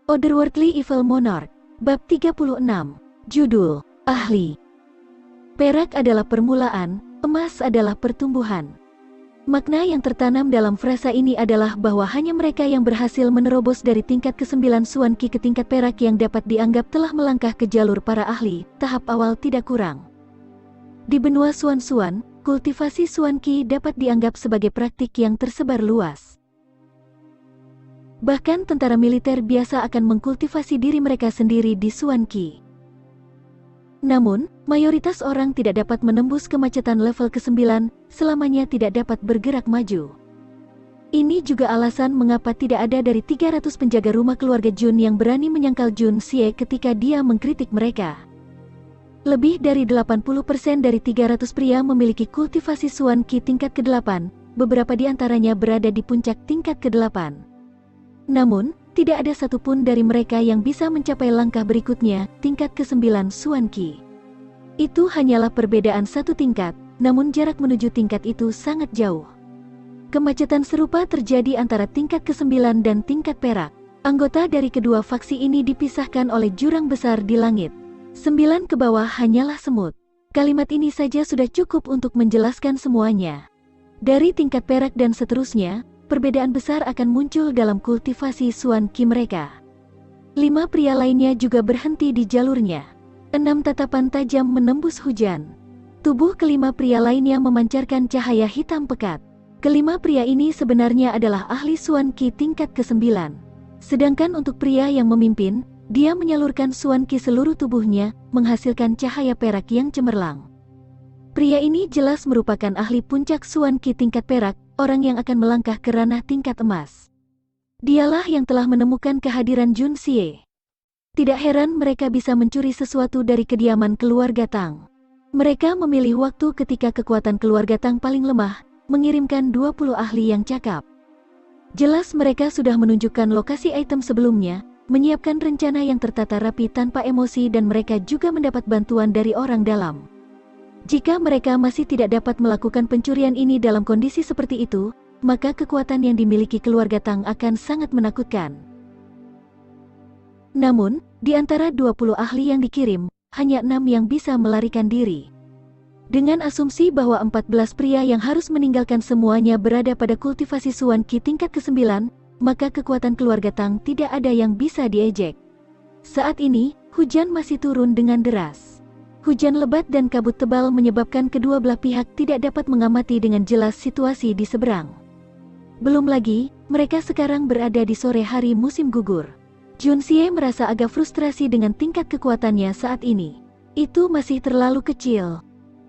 Otherworldly Evil Monarch, Bab 36, Judul, Ahli. Perak adalah permulaan, emas adalah pertumbuhan. Makna yang tertanam dalam frasa ini adalah bahwa hanya mereka yang berhasil menerobos dari tingkat ke-9 Suan Qi ke tingkat perak yang dapat dianggap telah melangkah ke jalur para ahli, tahap awal tidak kurang. Di benua Suan-Suan, kultivasi Suan Qi dapat dianggap sebagai praktik yang tersebar luas. Bahkan tentara militer biasa akan mengkultivasi diri mereka sendiri di Suan Qi. Namun, mayoritas orang tidak dapat menembus kemacetan level ke-9, selamanya tidak dapat bergerak maju. Ini juga alasan mengapa tidak ada dari 300 penjaga rumah keluarga Jun yang berani menyangkal Jun Xie ketika dia mengkritik mereka. Lebih dari 80% dari 300 pria memiliki kultivasi Suan Qi tingkat ke-8, beberapa di antaranya berada di puncak tingkat ke-8. Namun, tidak ada satupun dari mereka yang bisa mencapai langkah berikutnya, tingkat ke-9 Suan Qi. Itu hanyalah perbedaan satu tingkat, namun jarak menuju tingkat itu sangat jauh. Kemacetan serupa terjadi antara tingkat ke-9 dan tingkat perak. Anggota dari kedua faksi ini dipisahkan oleh jurang besar di langit. 9 ke bawah hanyalah semut. Kalimat ini saja sudah cukup untuk menjelaskan semuanya. Dari tingkat perak dan seterusnya, perbedaan besar akan muncul dalam kultivasi Suan Qi mereka. 5 pria lainnya juga berhenti di jalurnya. 6 tatapan tajam menembus hujan. Tubuh kelima pria lainnya memancarkan cahaya hitam pekat. Kelima pria ini sebenarnya adalah ahli Suan Qi tingkat ke-9. Sedangkan untuk pria yang memimpin, dia menyalurkan Suan Qi seluruh tubuhnya, menghasilkan cahaya perak yang cemerlang. Pria ini jelas merupakan ahli puncak Suan Qi tingkat perak, orang yang akan melangkah ke ranah tingkat emas. Dialah yang telah menemukan kehadiran Jun Xie. Tidak heran mereka bisa mencuri sesuatu dari kediaman keluarga Tang. Mereka memilih waktu ketika kekuatan keluarga Tang paling lemah, mengirimkan 20 ahli yang cakap. Jelas mereka sudah menunjukkan lokasi item sebelumnya, menyiapkan rencana yang tertata rapi tanpa emosi dan mereka juga mendapat bantuan dari orang dalam. Jika mereka masih tidak dapat melakukan pencurian ini dalam kondisi seperti itu, maka kekuatan yang dimiliki keluarga Tang akan sangat menakutkan. Namun, di antara 20 ahli yang dikirim, hanya 6 yang bisa melarikan diri. Dengan asumsi bahwa 14 pria yang harus meninggalkan semuanya berada pada kultivasi Suan Qi tingkat ke-9, maka kekuatan keluarga Tang tidak ada yang bisa diejek. Saat ini, hujan masih turun dengan deras. Hujan lebat dan kabut tebal menyebabkan kedua belah pihak tidak dapat mengamati dengan jelas situasi di seberang. Belum lagi, mereka sekarang berada di sore hari musim gugur. Jun Xie merasa agak frustrasi dengan tingkat kekuatannya saat ini. Itu masih terlalu kecil.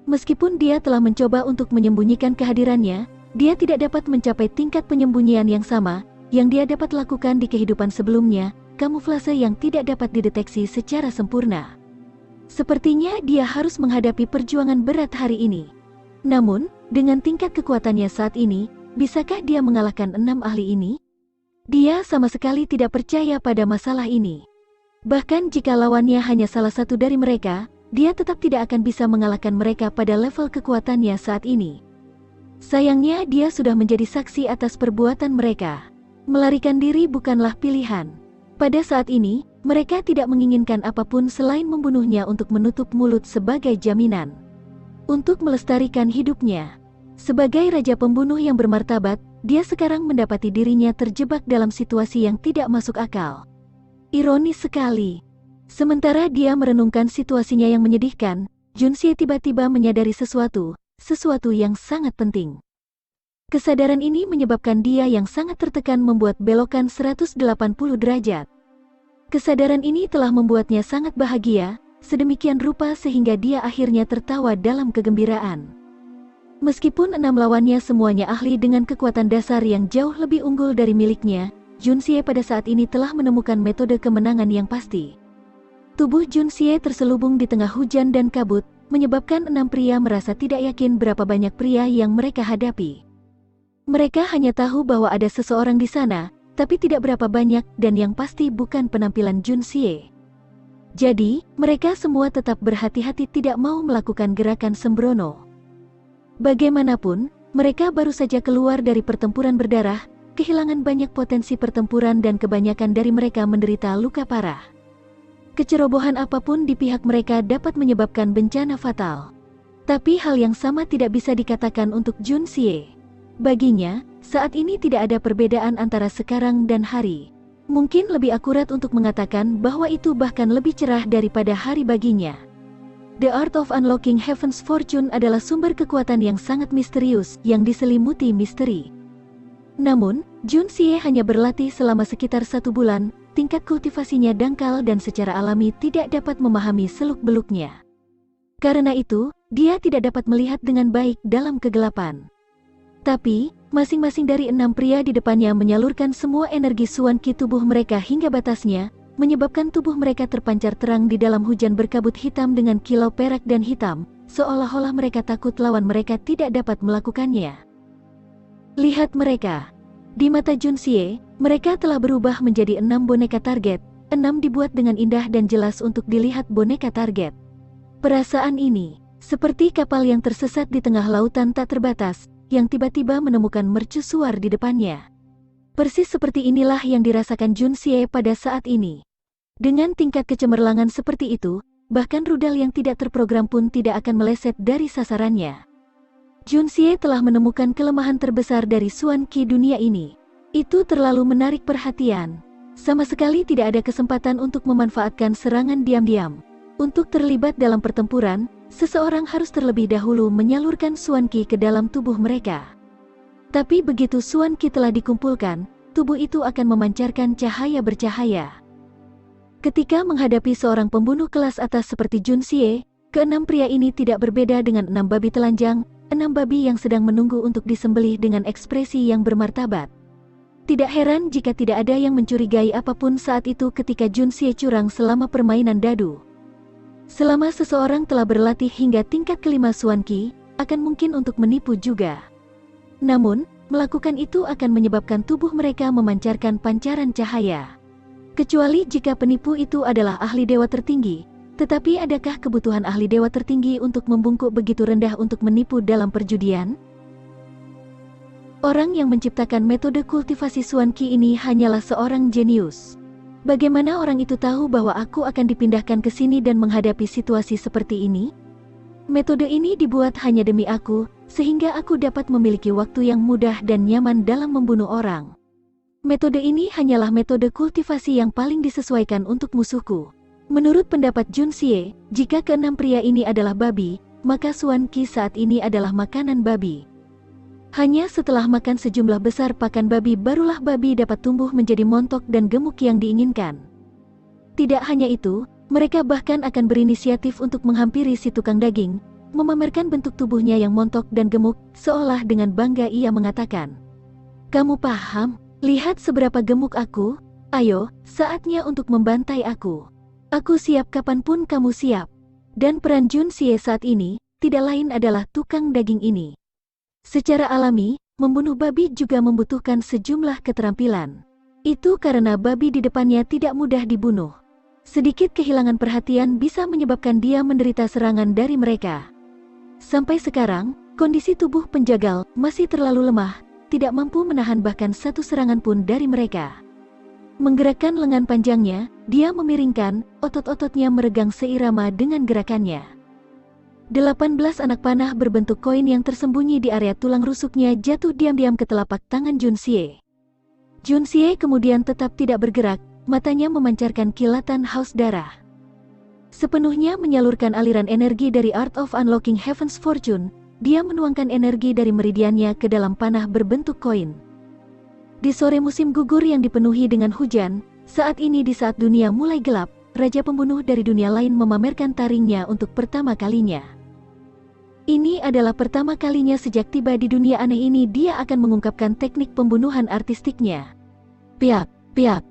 Meskipun dia telah mencoba untuk menyembunyikan kehadirannya, dia tidak dapat mencapai tingkat penyembunyian yang sama, yang dia dapat lakukan di kehidupan sebelumnya, kamuflase yang tidak dapat dideteksi secara sempurna. Sepertinya dia harus menghadapi perjuangan berat hari ini. Namun, dengan tingkat kekuatannya saat ini, bisakah dia mengalahkan 6 ahli ini? Dia sama sekali tidak percaya pada masalah ini. Bahkan jika lawannya hanya salah satu dari mereka, dia tetap tidak akan bisa mengalahkan mereka pada level kekuatannya saat ini. Sayangnya dia sudah menjadi saksi atas perbuatan mereka. Melarikan diri bukanlah pilihan. Pada saat ini, mereka tidak menginginkan apapun selain membunuhnya untuk menutup mulut sebagai jaminan. Untuk melestarikan hidupnya. Sebagai raja pembunuh yang bermartabat, dia sekarang mendapati dirinya terjebak dalam situasi yang tidak masuk akal. Ironis sekali. Sementara dia merenungkan situasinya yang menyedihkan, Jun Xie tiba-tiba menyadari sesuatu yang sangat penting. Kesadaran ini menyebabkan dia yang sangat tertekan membuat belokan 180 derajat. Kesadaran ini telah membuatnya sangat bahagia, sedemikian rupa sehingga dia akhirnya tertawa dalam kegembiraan. Meskipun 6 lawannya semuanya ahli dengan kekuatan dasar yang jauh lebih unggul dari miliknya, Jun Xie pada saat ini telah menemukan metode kemenangan yang pasti. Tubuh Jun Xie terselubung di tengah hujan dan kabut, menyebabkan 6 pria merasa tidak yakin berapa banyak pria yang mereka hadapi. Mereka hanya tahu bahwa ada seseorang di sana, tapi tidak berapa banyak dan yang pasti bukan penampilan Jun Xie. Jadi, mereka semua tetap berhati-hati tidak mau melakukan gerakan sembrono. Bagaimanapun, mereka baru saja keluar dari pertempuran berdarah, kehilangan banyak potensi pertempuran dan kebanyakan dari mereka menderita luka parah. Kecerobohan apapun di pihak mereka dapat menyebabkan bencana fatal. Tapi hal yang sama tidak bisa dikatakan untuk Jun Xie. Baginya, saat ini tidak ada perbedaan antara sekarang dan hari. Mungkin lebih akurat untuk mengatakan bahwa itu bahkan lebih cerah daripada hari baginya. The Art of Unlocking Heaven's Fortune adalah sumber kekuatan yang sangat misterius yang diselimuti misteri. Namun, Jun Xie hanya berlatih selama sekitar 1 bulan, tingkat kultivasinya dangkal dan secara alami tidak dapat memahami seluk-beluknya. Karena itu, dia tidak dapat melihat dengan baik dalam kegelapan. Tapi, masing-masing dari 6 pria di depannya menyalurkan semua energi Suan Qi tubuh mereka hingga batasnya, menyebabkan tubuh mereka terpancar terang di dalam hujan berkabut hitam dengan kilau perak dan hitam, seolah-olah mereka takut lawan mereka tidak dapat melakukannya. Lihat mereka. Di mata Jun Xie, mereka telah berubah menjadi 6 boneka target, 6 dibuat dengan indah dan jelas untuk dilihat boneka target. Perasaan ini, seperti kapal yang tersesat di tengah lautan tak terbatas, yang tiba-tiba menemukan mercusuar di depannya. Persis seperti inilah yang dirasakan Jun Xie pada saat ini. Dengan tingkat kecemerlangan seperti itu, bahkan rudal yang tidak terprogram pun tidak akan meleset dari sasarannya. Jun Xie telah menemukan kelemahan terbesar dari Suan Qi dunia ini. Itu terlalu menarik perhatian. Sama sekali tidak ada kesempatan untuk memanfaatkan serangan diam-diam. Untuk terlibat dalam pertempuran, seseorang harus terlebih dahulu menyalurkan Suan Qi ke dalam tubuh mereka. Tapi begitu Suan Qi telah dikumpulkan, tubuh itu akan memancarkan cahaya bercahaya. Ketika menghadapi seorang pembunuh kelas atas seperti Jun Xie, ke-6 pria ini tidak berbeda dengan 6 babi telanjang, 6 babi yang sedang menunggu untuk disembelih dengan ekspresi yang bermartabat. Tidak heran jika tidak ada yang mencurigai apapun saat itu ketika Jun Xie curang selama permainan dadu. Selama seseorang telah berlatih hingga tingkat kelima Suan Qi, akan mungkin untuk menipu juga. Namun, melakukan itu akan menyebabkan tubuh mereka memancarkan pancaran cahaya. Kecuali jika penipu itu adalah ahli dewa tertinggi, tetapi adakah kebutuhan ahli dewa tertinggi untuk membungkuk begitu rendah untuk menipu dalam perjudian? Orang yang menciptakan metode kultivasi Suan Qi ini hanyalah seorang jenius. Bagaimana orang itu tahu bahwa aku akan dipindahkan ke sini dan menghadapi situasi seperti ini? Metode ini dibuat hanya demi aku, sehingga aku dapat memiliki waktu yang mudah dan nyaman dalam membunuh orang. Metode ini hanyalah metode kultivasi yang paling disesuaikan untuk musuhku. Menurut pendapat Jun Xie, jika ke-6 pria ini adalah babi, maka Suan Qi saat ini adalah makanan babi. Hanya setelah makan sejumlah besar pakan babi barulah babi dapat tumbuh menjadi montok dan gemuk yang diinginkan. Tidak hanya itu, mereka bahkan akan berinisiatif untuk menghampiri si tukang daging, memamerkan bentuk tubuhnya yang montok dan gemuk, seolah dengan bangga ia mengatakan, "Kamu paham? Lihat seberapa gemuk aku, ayo, saatnya untuk membantai aku. Aku siap kapanpun kamu siap." Dan peran Jun Xie saat ini, tidak lain adalah tukang daging ini. Secara alami, membunuh babi juga membutuhkan sejumlah keterampilan. Itu karena babi di depannya tidak mudah dibunuh. Sedikit kehilangan perhatian bisa menyebabkan dia menderita serangan dari mereka. Sampai sekarang, kondisi tubuh penjagal masih terlalu lemah, tidak mampu menahan bahkan satu serangan pun dari mereka. Menggerakkan lengan panjangnya, dia memiringkan, otot-ototnya meregang seirama dengan gerakannya. 18 anak panah berbentuk koin yang tersembunyi di area tulang rusuknya jatuh diam-diam ke telapak tangan Jun Xie. Jun Xie kemudian tetap tidak bergerak, matanya memancarkan kilatan haus darah. Sepenuhnya menyalurkan aliran energi dari Art of Unlocking Heaven's Fortune, dia menuangkan energi dari meridiannya ke dalam panah berbentuk koin. Di sore musim gugur yang dipenuhi dengan hujan, saat ini di saat dunia mulai gelap, Raja Pembunuh dari dunia lain memamerkan taringnya untuk pertama kalinya. Ini adalah pertama kalinya sejak tiba di dunia aneh ini dia akan mengungkapkan teknik pembunuhan artistiknya. Piak, piak.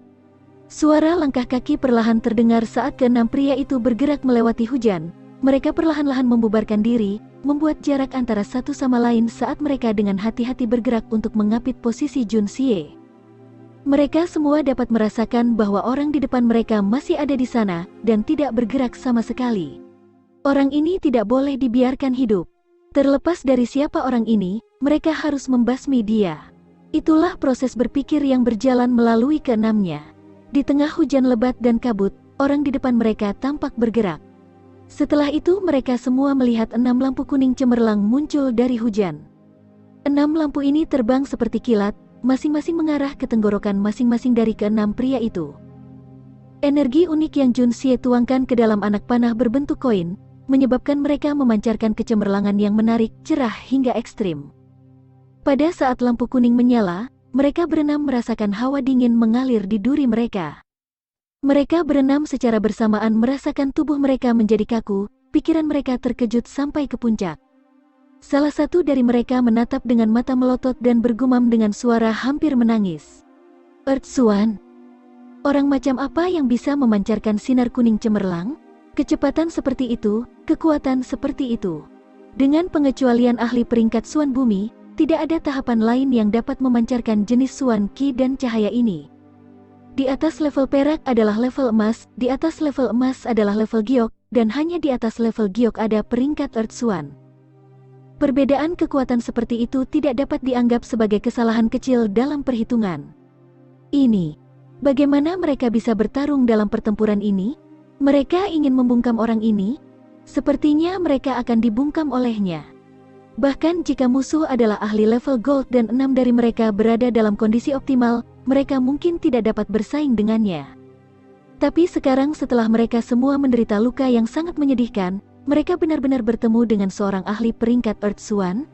Suara langkah kaki perlahan terdengar saat ke-6 pria itu bergerak melewati hujan. Mereka perlahan-lahan membubarkan diri, membuat jarak antara satu sama lain saat mereka dengan hati-hati bergerak untuk mengapit posisi Jun Xie. Mereka semua dapat merasakan bahwa orang di depan mereka masih ada di sana dan tidak bergerak sama sekali. Orang ini tidak boleh dibiarkan hidup. Terlepas dari siapa orang ini, mereka harus membasmi dia. Itulah proses berpikir yang berjalan melalui keenamnya. Di tengah hujan lebat dan kabut, orang di depan mereka tampak bergerak. Setelah itu mereka semua melihat 6 lampu kuning cemerlang muncul dari hujan. 6 lampu ini terbang seperti kilat, masing-masing mengarah ke tenggorokan masing-masing dari ke-6 pria itu. Energi unik yang Jun Xie tuangkan ke dalam anak panah berbentuk koin, menyebabkan mereka memancarkan kecemerlangan yang menarik, cerah hingga ekstrim. Pada saat lampu kuning menyala, mereka berenam merasakan hawa dingin mengalir di duri mereka. Mereka berenam secara bersamaan merasakan tubuh mereka menjadi kaku, pikiran mereka terkejut sampai ke puncak. Salah satu dari mereka menatap dengan mata melotot dan bergumam dengan suara hampir menangis. Earth Swan? Orang macam apa yang bisa memancarkan sinar kuning cemerlang? Kecepatan seperti itu, kekuatan seperti itu. Dengan pengecualian ahli peringkat Swan Bumi, tidak ada tahapan lain yang dapat memancarkan jenis Swan Qi dan cahaya ini. Di atas level perak adalah level emas, di atas level emas adalah level giok, dan hanya di atas level giok ada peringkat Earth Swan. Perbedaan kekuatan seperti itu tidak dapat dianggap sebagai kesalahan kecil dalam perhitungan. Ini, bagaimana mereka bisa bertarung dalam pertempuran ini? Mereka ingin membungkam orang ini? Sepertinya mereka akan dibungkam olehnya. Bahkan jika musuh adalah ahli level gold dan 6 dari mereka berada dalam kondisi optimal, mereka mungkin tidak dapat bersaing dengannya. Tapi sekarang setelah mereka semua menderita luka yang sangat menyedihkan, mereka benar-benar bertemu dengan seorang ahli peringkat Earth Swan.